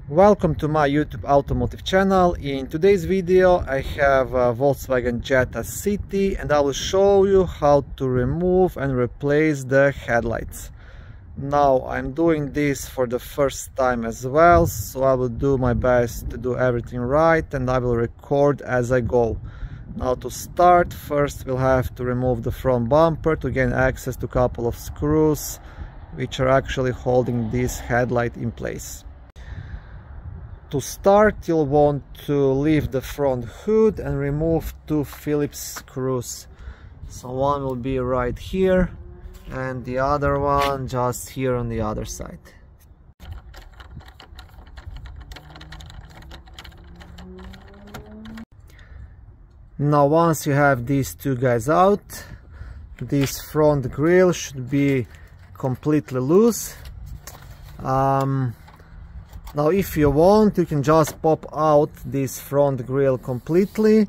Welcome to my YouTube automotive channel. In today's video I have a Volkswagen Jetta City and I will show you how to remove and replace the headlights. Now I'm doing this for the first time as well, so I will do my best to do everything right and I will record as I go. Now to start, first we'll have to remove the front bumper to gain access to a couple of screws which are actually holding this headlight in place. To start, you'll want to lift the front hood and remove two Phillips screws. So one will be right here and the other one just here on the other side. Now once you have these two guys out, this front grille should be completely loose. Now if you want, you can just pop out this front grille completely,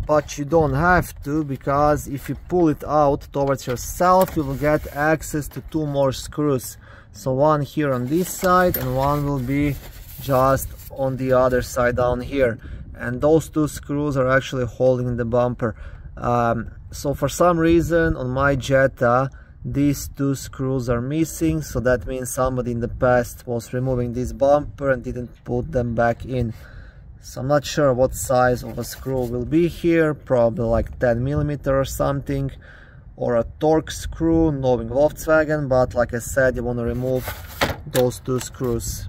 but you don't have to, because if you pull it out towards yourself, you will get access to two more screws. So one here on this side and one will be just on the other side down here. And those two screws are actually holding the bumper. So for some reason on my Jetta, these two screws are missing, so that means somebody in the past was removing this bumper and didn't put them back in. So I'm not sure what size of a screw will be here, probably like 10mm or something, or a Torx screw, knowing Volkswagen, but like I said, you want to remove those two screws.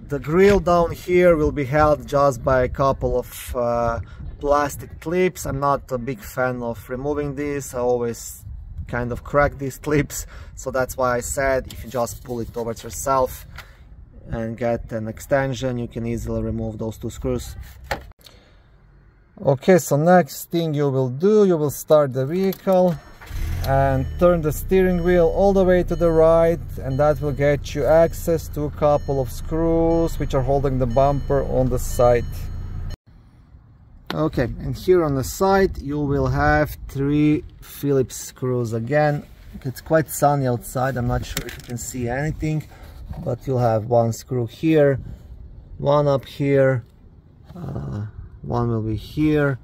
The grille down here will be held just by a couple of plastic clips. I'm not a big fan of removing this. I always kind of crack these clips, so that's why I said if you just pull it towards yourself and get an extension, you can easily remove those two screws. Okay, so next thing you will do, you will start the vehicle and turn the steering wheel all the way to the right, and that will get you access to a couple of screws which are holding the bumper on the side. Okay, and here on the side you will have three Phillips screws. Again, it's quite sunny outside, I'm not sure if you can see anything, but you'll have one screw here, one up here, one will be here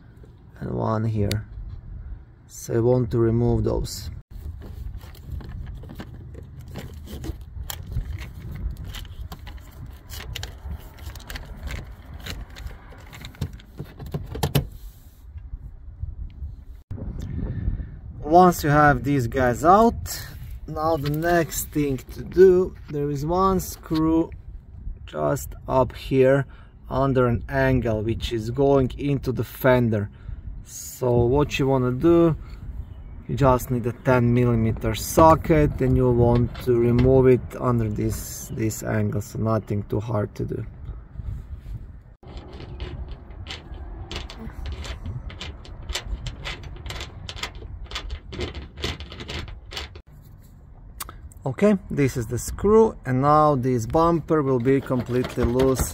and one here. So I want to remove those. Once you have these guys out, now the next thing to do, there is one screw just up here under an angle which is going into the fender. So what you want to do, you just need a 10mm socket and you want to remove it under this angle, so nothing too hard to do. Okay, this is the screw, and now this bumper will be completely loose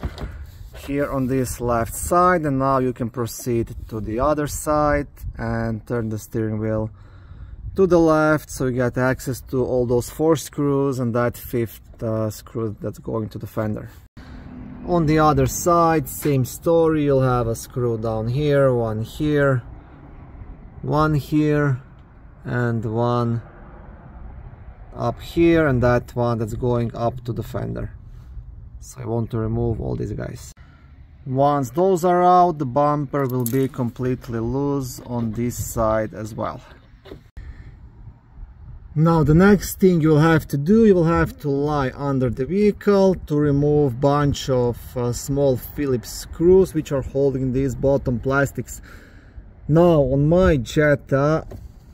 here on this left side, and now you can proceed to the other side and turn the steering wheel to the left, so you get access to all those four screws and that fifth screw that's going to the fender. On the other side, same story, you'll have a screw down here, one here, and one up here, and that one that's going up to the fender. So I want to remove all these guys. Once those are out, the bumper will be completely loose on this side as well. Now the next thing you'll have to do, you will have to lie under the vehicle to remove bunch of small Phillips screws which are holding these bottom plastics. Now on my Jetta,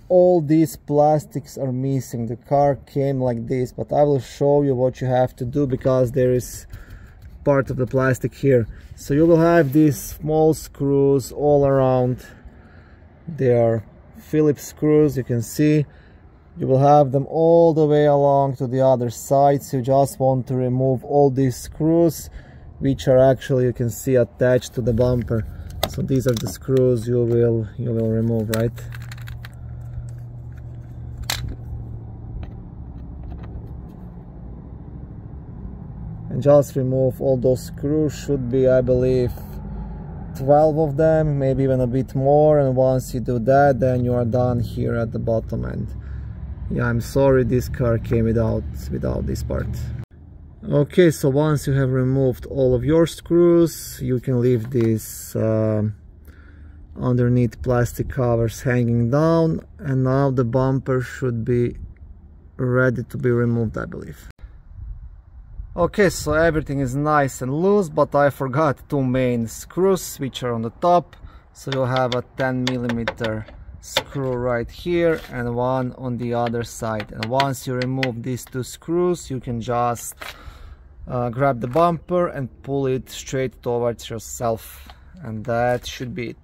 all these plastics are missing. The car came like this, but I will show you what you have to do because there is part of the plastic here. So you will have these small screws all around. They are Phillips screws, you can see. You will have them all the way along to the other side, so you just want to remove all these screws which are actually, you can see, attached to the bumper. So these are the screws you will remove, right? and just remove all those screws. Should be, I believe, 12 of them, maybe even a bit more, and once you do that, then you are done here at the bottom end. Yeah, I'm sorry this car came without this part. Okay, so once you have removed all of your screws, you can leave these underneath plastic covers hanging down, and now the bumper should be ready to be removed, I believe. Okay, so everything is nice and loose, but I forgot two main screws which are on the top. So you'll have a 10mm screw right here and one on the other side. And once you remove these two screws, you can just grab the bumper and pull it straight towards yourself, and that should be it.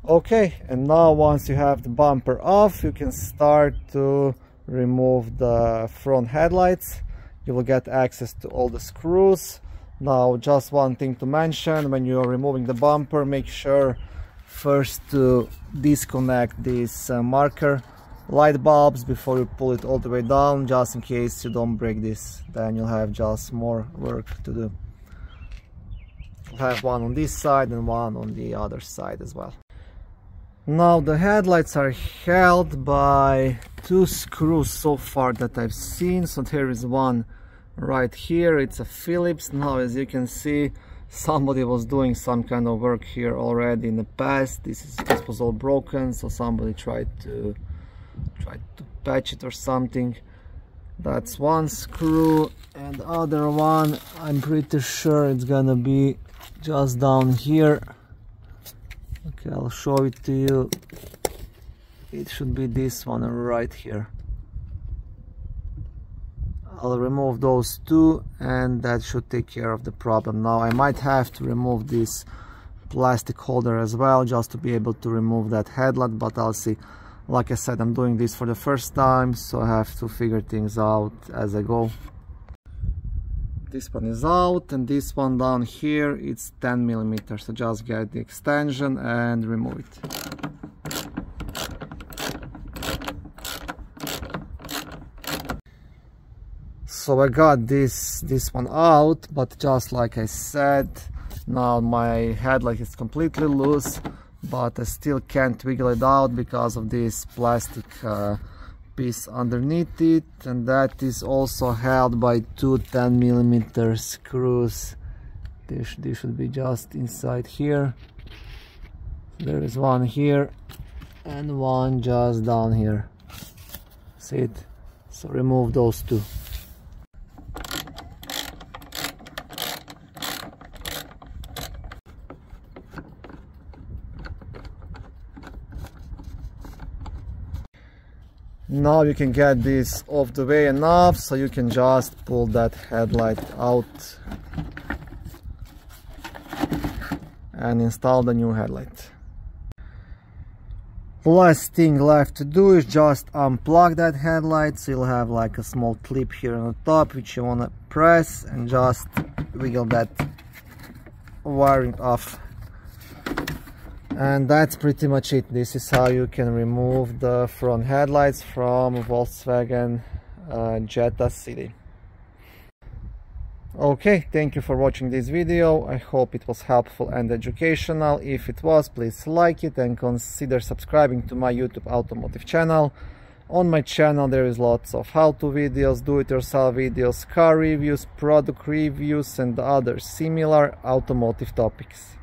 Okay, and now once you have the bumper off, you can start to remove the front headlights. You will get access to all the screws. Now, just one thing to mention: when you are removing the bumper, make sure first to disconnect these marker light bulbs before you pull it all the way down, just in case you don't break this. Then you'll have just more work to do. You'll have one on this side and one on the other side as well. Now the headlights are held by two screws so far that I've seen. So there is one right here, it's a Phillips. Now as you can see, somebody was doing some kind of work here already in the past. This was all broken, so somebody tried to patch it or something. That's one screw, and the other one, I'm pretty sure it's gonna be just down here. Okay, I'll show it to you. It should be this one right here. I'll remove those two, and that should take care of the problem. Now I might have to remove this plastic holder as well, just to be able to remove that headlight, but I'll see. Like I said, I'm doing this for the first time, so I have to figure things out as I go. This one is out, and this one down here, it's 10mm, so just get the extension and remove it. So I got this one out, but just like I said, now my headlight is completely loose, but I still can't wiggle it out because of this plastic piece underneath it, and that is also held by two 10mm screws. They should be just inside here. There is one here and one just down here. See it? So remove those two. Now you can get this off the way enough, so you can just pull that headlight out and install the new headlight. Last thing left to do is just unplug that headlight. So you'll have like a small clip here on the top which you want to press, and just wiggle that wiring off. And that's pretty much it. This is how you can remove the front headlights from Volkswagen Jetta City. Okay, thank you for watching this video. I hope it was helpful and educational. If it was, please like it and consider subscribing to my YouTube automotive channel. On my channel there is lots of how-to videos, do-it-yourself videos, car reviews, product reviews and other similar automotive topics.